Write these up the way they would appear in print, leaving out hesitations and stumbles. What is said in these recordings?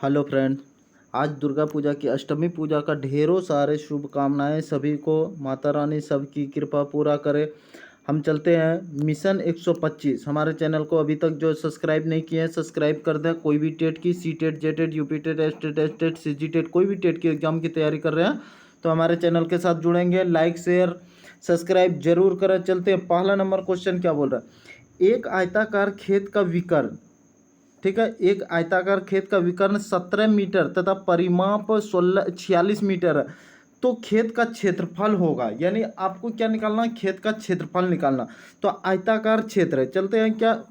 Hello friend. आज दुर्गा पूजा की अष्टमी पूजा का ढेरों सारे शुभकामनाएं सभी को। माता रानी सबकी कृपा पूरा करे। हम चलते हैं मिशन 125। हमारे चैनल को अभी तक जो सब्सक्राइब नहीं किए हैं सब्सक्राइब कर दें। कोई भी टेट की C TET J TET UP TET S TET S TET C G TET कोई भी टेट की एग्जाम की तैयारी कर रहे हैं तो हमारे चैनल के साथ जुड़ेंगे। लाइक शेयर सब्सक्राइब जरूर करें। चलते हैं, पहला नंबर क्वेश्चन क्या बोल रहा है। एक आयताकार खेत का विकर्ण, ठीक है, एक आयताकार खेत का विकर्ण 17 मीटर तथा परिमाप 46 मीटर है। तो खेत का क्षेत्रफल होगा, यानी आपको क्या निकालना, खेत का क्षेत्रफल निकालना। तो आयताकार क्षेत्र है, चलते हैं क्या,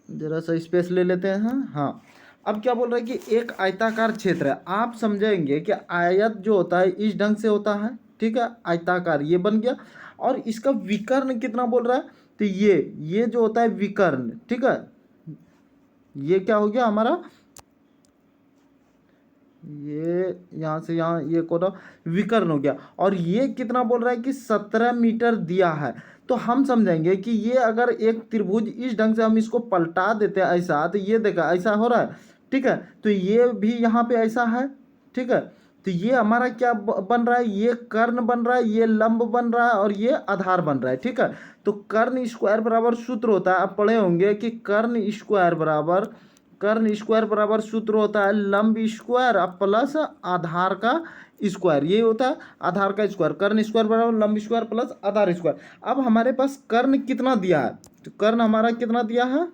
जरा सा स्पेस ले लेते हैं। हाँ, अब क्या बोल रहे हैं कि एक आयताकार क्षेत्र है। आप समझेंगे कि आयत जो होता है इस ढंग से होता है, ठीक है, आयताकार ये बन गया। और इसका विकर्ण कितना बोल रहा है, तो ये जो होता है विकर्ण, ठीक है, ये क्या हो गया हमारा, ये यहाँ से यहाँ ये कोना विकर्ण हो गया। और ये कितना बोल रहा है कि 17 मीटर दिया है। तो हम समझेंगे कि ये अगर एक त्रिभुज इस ढंग से हम इसको पलटा देते हैं ऐसा, तो ये देखा ऐसा हो रहा है, ठीक है। तो ये भी यहाँ पे ऐसा है, ठीक है। तो ये हमारा क्या बन रहा है, ये कर्ण बन रहा है, ये लंब बन रहा है और ये आधार बन रहा है, ठीक है। तो कर्ण स्क्वायर बराबर सूत्र होता है, आप पढ़े होंगे कि कर्ण स्क्वायर बराबर सूत्र होता है लंब स्क्वायर प्लस आधार का स्क्वायर। ये होता है आधार का स्क्वायर। कर्ण स्क्वायर बराबर लंब स्क्वायर प्लस आधार स्क्वायर। अब हमारे पास कर्ण कितना दिया है, तो कर्ण हमारा कितना दिया है,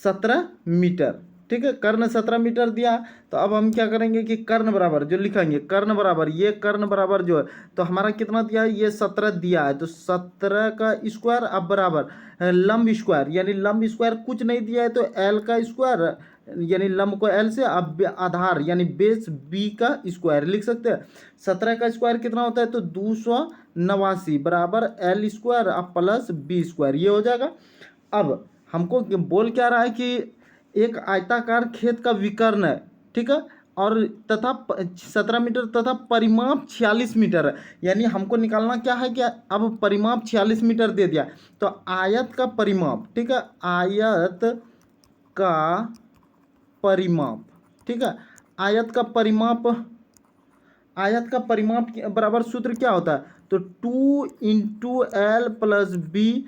17 मीटर, ठीक है। कर्ण 17 मीटर दिया है। तो अब हम क्या करेंगे कि कर्ण बराबर जो लिखेंगे, कर्ण बराबर ये कर्ण बराबर जो है, तो हमारा कितना दिया है, ये 17 दिया है। तो 17 का स्क्वायर अब बराबर लंब स्क्वायर, यानी लंब स्क्वायर कुछ नहीं दिया है तो एल का स्क्वायर, यानी लंब को एल से, अब आधार यानी बेस बी का स्क्वायर लिख सकते हैं। 17 का स्क्वायर कितना होता है, तो 289 बराबर एल स्क्वायर अब प्लस बी स्क्वायर, ये हो जाएगा। अब हमको बोल क्या रहा है कि एक आयताकार खेत का विकर्ण है, ठीक है, और तथा 17 मीटर तथा परिमाप 46 मीटर है। यानी हमको निकालना क्या है, कि अब परिमाप 46 मीटर दे दिया तो आयत का परिमाप, ठीक है, आयत का परिमाप, ठीक है, आयत का परिमाप, आयत का परिमाप बराबर सूत्र क्या होता है, तो 2 × L + B,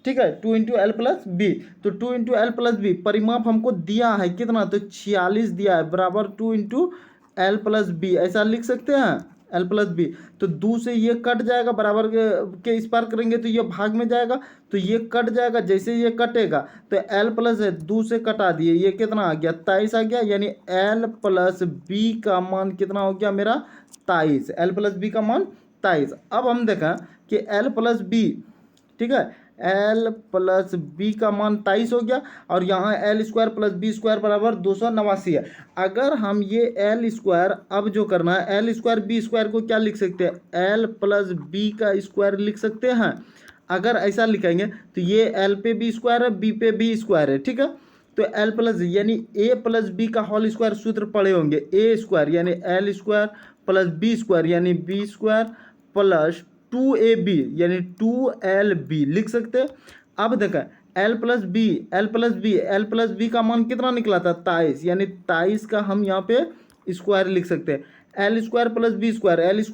ठीक है, 2 × L + B। तो 2 × L + B परिमाप हमको दिया है कितना, तो 46 दिया है, बराबर 2 × L + B ऐसा लिख सकते हैं, L + B। तो 2 से ये कट जाएगा, बराबर के इस पार करेंगे तो ये भाग में जाएगा, तो ये कट जाएगा। जैसे ये कटेगा तो L+ है, 2 से कटा दिए, ये कितना आ गया, 23 आ गया। यानी L + B का मान कितना हो गया मेरा, 23। L + B का मान 23। अब हम देखें कि L + B, ठीक है, L + B का मान 23 हो गया और यहाँ L² + B² बराबर 289 है। अगर हम ये L² अब जो करना है, L² B² को क्या लिख सकते हैं, L + B का स्क्वायर लिख सकते हैं। अगर ऐसा लिखेंगे तो ये L पे B² है, B पे B² है, ठीक है। तो L+ यानी A + B का होल स्क्वायर सूत्र पढ़े होंगे, A² यानी L² + B² यानी B² प्लस 2AB यानी 2LB लिख सकते हैं। अब देखें L + B का मान कितना निकला था, 23, यानी 23 का हम यहाँ पे स्क्वायर लिख सकते हैं। L² + B² L² +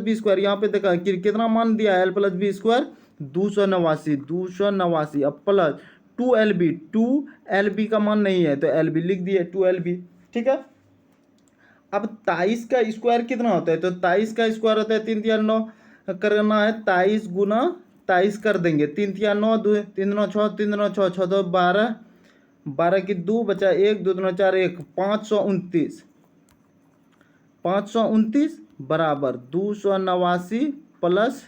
B² यहाँ पे देखा कि कितना मान दिया है, L + B² 289 अब प्लस 2LB का मान नहीं है तो LB लिख दिए 2LB, ठीक है। अब 23 का स्क्वायर कितना होता है, तो 23 का स्क्वायर होता है 3 × 9 करना है, 23 × 23 कर देंगे, 3 × 9 2 3 9 6 3 9 6 6 2 12 12 की 2 बचा 1 2 3 4 1 529 बराबर 289 प्लस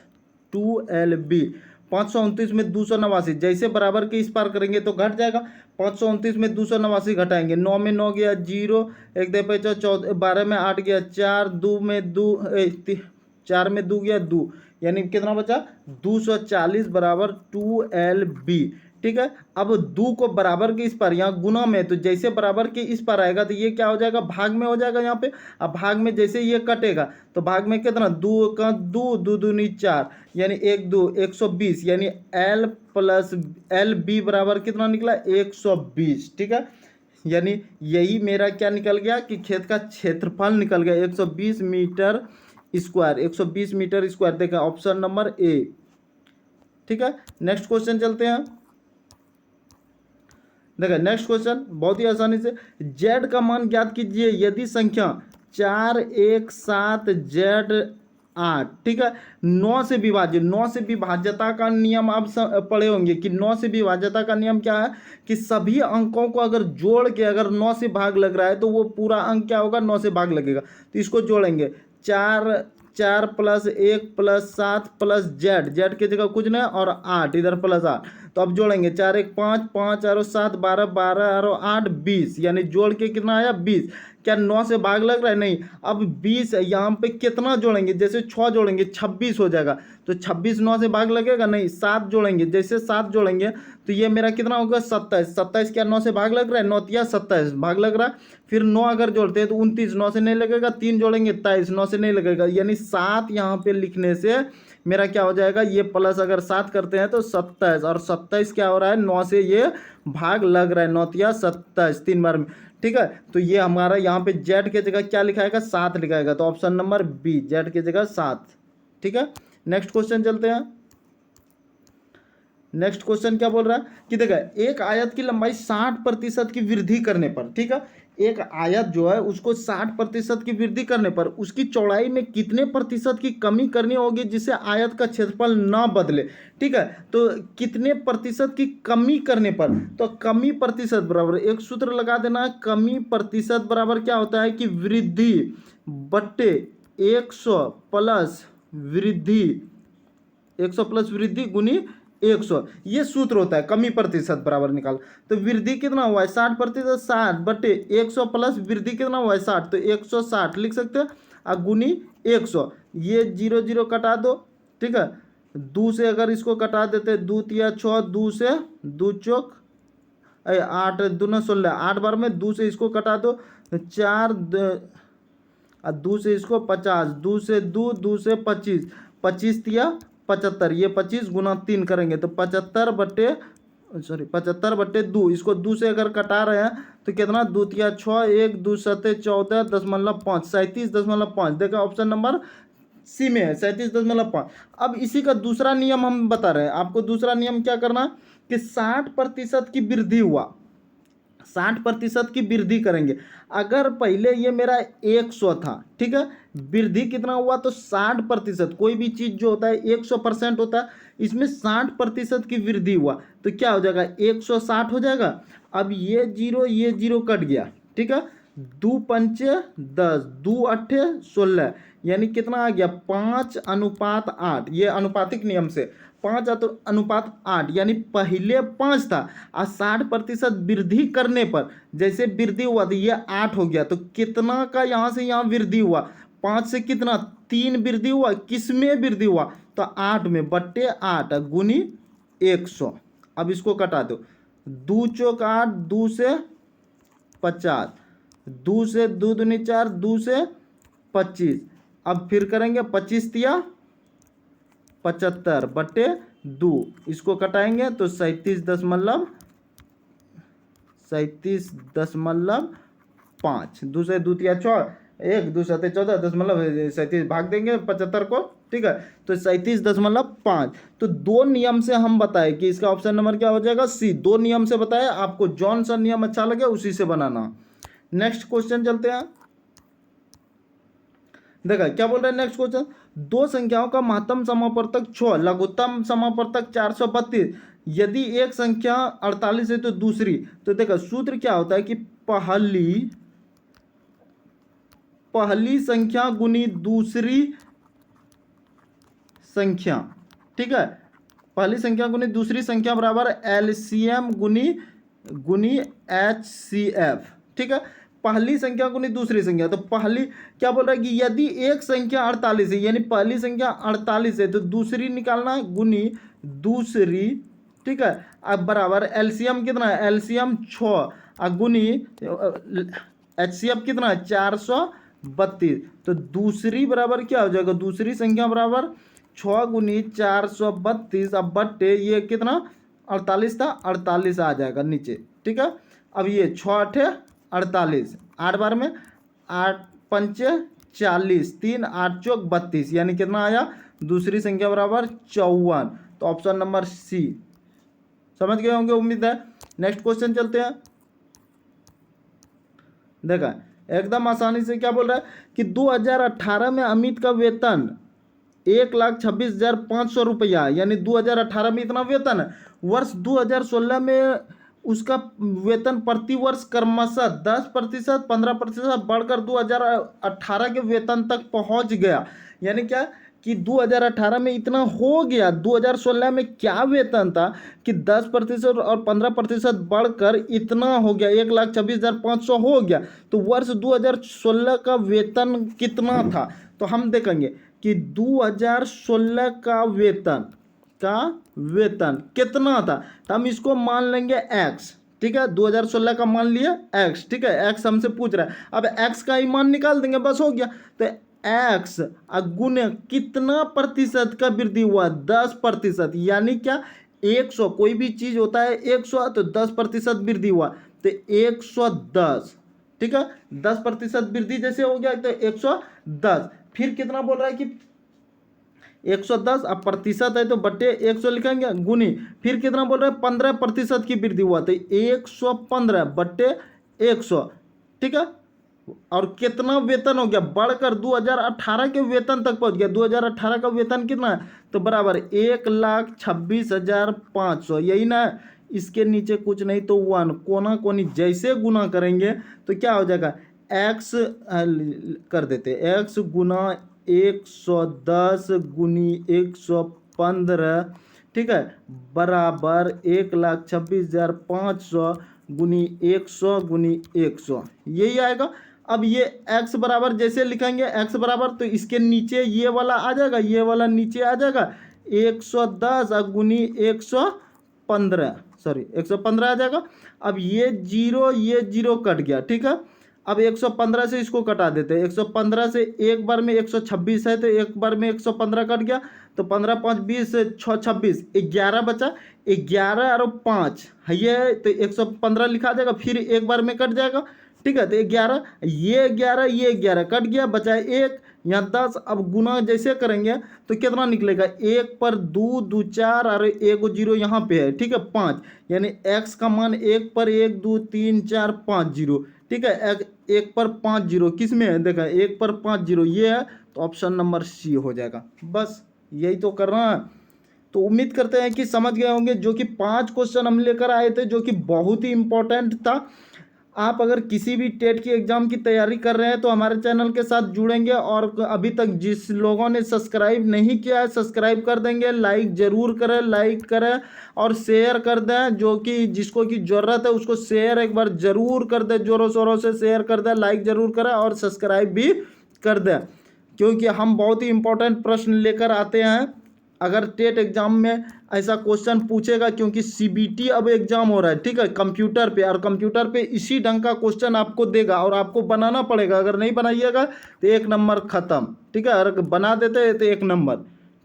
2LB। 529 में 289 जैसे बराबर के इस पार करेंगे तो घट जाएगा। 529 में 289 घटाएंगे, 9 में 9 गया 0, 1 दे 5 14, 12 में 8 गया 4, 2 में 2 4 में 2 गया 2, यानी कितना बचा 240 बराबर 2LB, ठीक है। अब 2 को बराबर के इस पार यहाँ गुना में, तो जैसे बराबर के इस पार आएगा तो ये क्या हो जाएगा, भाग में हो जाएगा यहाँ पे। अब भाग में जैसे ये कटेगा तो भाग में कितना, 2 का 2 2 दूनी 4 यानी 1 2 120, यानी L + LB बराबर कितना निकला 120, ठीक है। यानी यही मेरा क्या निकल गया कि खेत का क्षेत्रफल निकल गया 120 मीटर स्क्वायर, 120 मीटर स्क्वायर। देखा ऑप्शन नंबर ए। ठीक है, नेक्स्ट क्वेश्चन चलते हैं। देखा नेक्स्ट क्वेश्चन बहुत ही आसानी से, जेड का मान ज्ञात कीजिए यदि संख्या 4 1 7 जेड 8, ठीक है, 9 से विभाज्य। 9 से विभाज्यता का नियम आप पढ़े होंगे कि 9 से विभाज्यता का नियम क्या है कि सभी अंकों को अगर जोड़ के अगर 9 से भाग लग रहा है तो वो पूरा अंक क्या होगा, 9 से भाग लगेगा। तो इसको जोड़ेंगे, 4 plus 1 plus 7 plus Z, Z की जगह कुछ नहीं और 8 इधर प्लस 8। तो अब जोड़ेंगे 4 1 5 5 और 7 12 12 और 8 20, यानी जोड़ के कितना आया 20। क्या 9 से भाग लग रहा है, नहीं। अब 20 यहाँ पे कितना जोड़ेंगे, जैसे 6 जोड़ेंगे 26 हो जाएगा। तो 26 9 से भाग लगेगा, नहीं। 7 जोड़ेंगे, जैसे 7 जोड़ेंगे तो ये मेरा कितना होगा 27। 27 क्या 9 से भाग लग रहा है, 9 या 27 भाग लग रहा है। फिर 9 अगर जोड़ते हैं तो 29, 9 से नहीं लगेगा। 3 जोड़ेंगे 23, 9 से नहीं लगेगा। यानी 7 यहाँ पे लिखने से मेरा क्या हो जाएगा, ये प्लस अगर 7 करते हैं तो 27, और 27 क्या हो रहा है 9 से ये भाग लग रहा है, 9 या 27 3 बार में। ठीक है, तो ये हमारा यहाँ पे जेड के जगह क्या लिखाएगा 7 लिखाएगा। तो ऑप्शन नंबर बी, जेड के जगह 7। ठीक है, नेक्स्ट क्वेश्चन चलते हैं। नेक्स्ट क्वेश्चन क्या बोल रहा है कि देखा एक आयत की लंबाई 60% की वृद्धि करने पर, ठीक है, एक आयत जो है उसको 60% की वृद्धि करने पर उसकी चौड़ाई में कितने प्रतिशत की कमी करनी होगी जिससे आयत का क्षेत्रफल ना बदले। ठीक है, तो कितने प्रतिशत की कमी करने पर, तो कमी प्रतिशत बराबर एक सूत्र लगा देना है, कमी प्रतिशत बराबर क्या होता है कि वृद्धि बट्टे 100 प्लस वृद्धि, 100 प्लस वृद्धि गुनी 100, ये सूत्र होता है कमी प्रतिशत बराबर निकाल। तो वृद्धि कितना हुआ है 60%, 60 बटे 100 प्लस वृद्धि कितना हुआ है 60, तो 160 लिख सकते हैं और गुनी 100। ये 0 0 कटा दो, ठीक है। 2 से अगर इसको कटा देते 2 तिया 6, 2 से 2 चौक 8 दूना 16, 8 बार में 2 से इसको कटा दो 4 और 2 से इसको 50, 2 से 2, 2 से 25, 25 तिया 75, ये 25 गुना 3 करेंगे तो 75 बट्टे 2, इसको 2 से अगर कटा रहे हैं तो कितना 2 तिया 6, 1 2 7 14.5, 37.5। देखा ऑप्शन नंबर सी में है 37.5। अब इसी का दूसरा नियम हम बता रहे हैं आपको। दूसरा नियम क्या करना कि 60% की वृद्धि हुआ, 60% की वृद्धि करेंगे। अगर पहले ये मेरा 100 था, ठीक है, वृद्धि कितना हुआ तो 60%। कोई भी चीज़ जो होता है 100% होता है, इसमें 60% की वृद्धि हुआ तो क्या हो जाएगा 160 हो जाएगा। अब ये जीरो कट गया, ठीक है, 2 पंचे 10, 2 अट्ठे 16, यानी कितना आ गया 5:8। ये अनुपातिक नियम से 5:8, यानी पहले 5 था और 60% वृद्धि करने पर जैसे वृद्धि हुआ तो ये 8 हो गया। तो कितना का यहाँ से यहाँ वृद्धि हुआ, 5 से कितना 3 वृद्धि हुआ, किस में वृद्धि हुआ तो 8 में, बट्टे 8 गुनी 100। अब इसको कटा दो, 2 चौक 8, 2 से 50, 2 से 2 दूनी 4, 2 से 25। अब फिर करेंगे 25 तिया 75 बट्टे 2, इसको कटाएंगे तो 37.5, 2 से 2 तिया 6, 1 2 7 14.37 भाग देंगे 75 को, ठीक है, तो 37.5। तो 2 नियम से हम बताए कि इसका ऑप्शन नंबर क्या हो जाएगा सी। 2 नियम से बताए, आपको जौन सा नियम अच्छा लगे उसी से बनाना। नेक्स्ट क्वेश्चन चलते हैं। देखा क्या बोल रहे हैं नेक्स्ट क्वेश्चन, 2 संख्याओं का महत्तम समापवर्तक 6, लघुत्तम समापवर्तक 432, यदि एक संख्या 48 है तो दूसरी। तो देखा सूत्र क्या होता है कि पहली संख्या गुनी दूसरी संख्या, ठीक है, पहली संख्या गुनी दूसरी संख्या बराबर एलसीएम गुनी एचसीएफ, ठीक है। पहली संख्या गुनी दूसरी संख्या, तो पहली क्या बोल रहा है कि यदि एक संख्या 48 है, यानी पहली संख्या 48 है तो दूसरी निकालना गुनी दूसरी, ठीक है। अब बराबर एलसीएम कितना है, एलसीएम 6 गुनी एचसीएफ कितना है 432। तो दूसरी बराबर क्या हो जाएगा, दूसरी संख्या बराबर 6 गुनी 432, अब बट्टे ये कितना 48 था, 48 आ जाएगा नीचे, ठीक है। अब ये 6 8 48, 8 बार में 8 पंचे 40, 3 8 चौक 32, यानी कितना आया, दूसरी संख्या बराबर 54। तो ऑप्शन नंबर सी। समझ गए होंगे उम्मीद है। नेक्स्ट क्वेश्चन चलते हैं। देखा एकदम आसानी से क्या बोल रहा है कि 2018 में अमित का वेतन 1,26,500 रुपया, यानी 2018 में इतना वेतन है। वर्ष 2016 में उसका वेतन प्रति वर्ष क्रमशः 10%, 15% बढ़कर 2018 के वेतन तक पहुंच गया। यानी क्या कि 2018 में इतना हो गया, 2016 में क्या वेतन था कि 10% और 15% बढ़कर इतना हो गया, 1,26,500 हो गया। तो वर्ष 2016 का वेतन कितना था, तो हम देखेंगे कि 2016 का वेतन कितना था। तो हम इसको मान लेंगे x, ठीक है। 2016 का मान लिया x, ठीक है। x हमसे पूछ रहा है, अब x का ही मान निकाल देंगे, बस हो गया। तो x गुने कितना प्रतिशत का वृद्धि हुआ, 10%, यानी क्या 100, कोई भी चीज होता है 100 तो 10% वृद्धि हुआ, तो 110, ठीक है। 10% वृद्धि जैसे हो गया तो 110। फिर कितना बोल रहा है कि 110, अब प्रतिशत है तो बट्टे 100 लिखेंगे, गुनी फिर कितना बोल रहा है 15% की वृद्धि हुआ, तो 115 बट्टे 100, ठीक है। और कितना वेतन हो गया, बढ़कर 2018 के वेतन तक पहुंच गया। 2018 का वेतन कितना है, तो बराबर 1,26,500, यही ना। इसके नीचे कुछ नहीं तो 1, कोना कोनी जैसे गुना करेंगे तो क्या हो जाएगा, x कर देते, x गुना 110 गुनी 115, ठीक है, बराबर 1,26,500 गुनी 100 गुनी 100, यही आएगा। अब ये x बराबर जैसे लिखेंगे, x बराबर तो इसके नीचे ये वाला आ जाएगा, ये वाला नीचे आ जाएगा, 110 गुनी 115, सॉरी 115 आ जाएगा। अब ये जीरो कट गया, ठीक है। अब 115 से इसको कटा देते हैं, 115 से एक बार में 126 है तो एक बार में 115 कट गया, तो 15 5 20 6 26, 11 बचा, 11 और 5 है ये, तो 115 लिखा जाएगा, फिर एक बार में कट जाएगा, ठीक है। तो 11, ये 11 कट गया, बचा 1, यहाँ 10। अब गुना जैसे करेंगे तो कितना निकलेगा, 1 पर 2 2 4 और 1 जीरो यहाँ पे है, ठीक है, 5, यानी x का मान 1 पर 1 2 3 4 5 जीरो, ठीक है। 1 पर 5 जीरो किस में है, देखा 1 पर 5 जीरो ये है, तो ऑप्शन नंबर सी हो जाएगा। बस यही तो करना है। तो उम्मीद करते हैं कि समझ गए होंगे, जो कि 5 क्वेश्चन हम लेकर आए थे, जो कि बहुत ही इंपॉर्टेंट था। आप अगर किसी भी टेट की एग्ज़ाम की तैयारी कर रहे हैं तो हमारे चैनल के साथ जुड़ेंगे, और अभी तक जिस लोगों ने सब्सक्राइब नहीं किया है सब्सक्राइब कर देंगे, लाइक ज़रूर करें, लाइक करें और शेयर कर दें, जो कि जिसको की ज़रूरत है उसको शेयर एक बार ज़रूर कर दें, ज़ोरों शोरों से शेयर कर दें, लाइक ज़रूर करें और सब्सक्राइब भी कर दें, क्योंकि हम बहुत ही इंपॉर्टेंट प्रश्न लेकर आते हैं। अगर टेट एग्जाम में ऐसा क्वेश्चन पूछेगा, क्योंकि सीबीटी अब एग्जाम हो रहा है, ठीक है, कंप्यूटर पे, और कंप्यूटर पे इसी ढंग का क्वेश्चन आपको देगा और आपको बनाना पड़ेगा। अगर नहीं बनाइएगा तो 1 नंबर खत्म, ठीक है, अगर बना देते हैं तो 1 नंबर,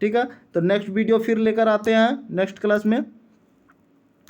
ठीक है। तो नेक्स्ट वीडियो फिर लेकर आते हैं नेक्स्ट क्लास में।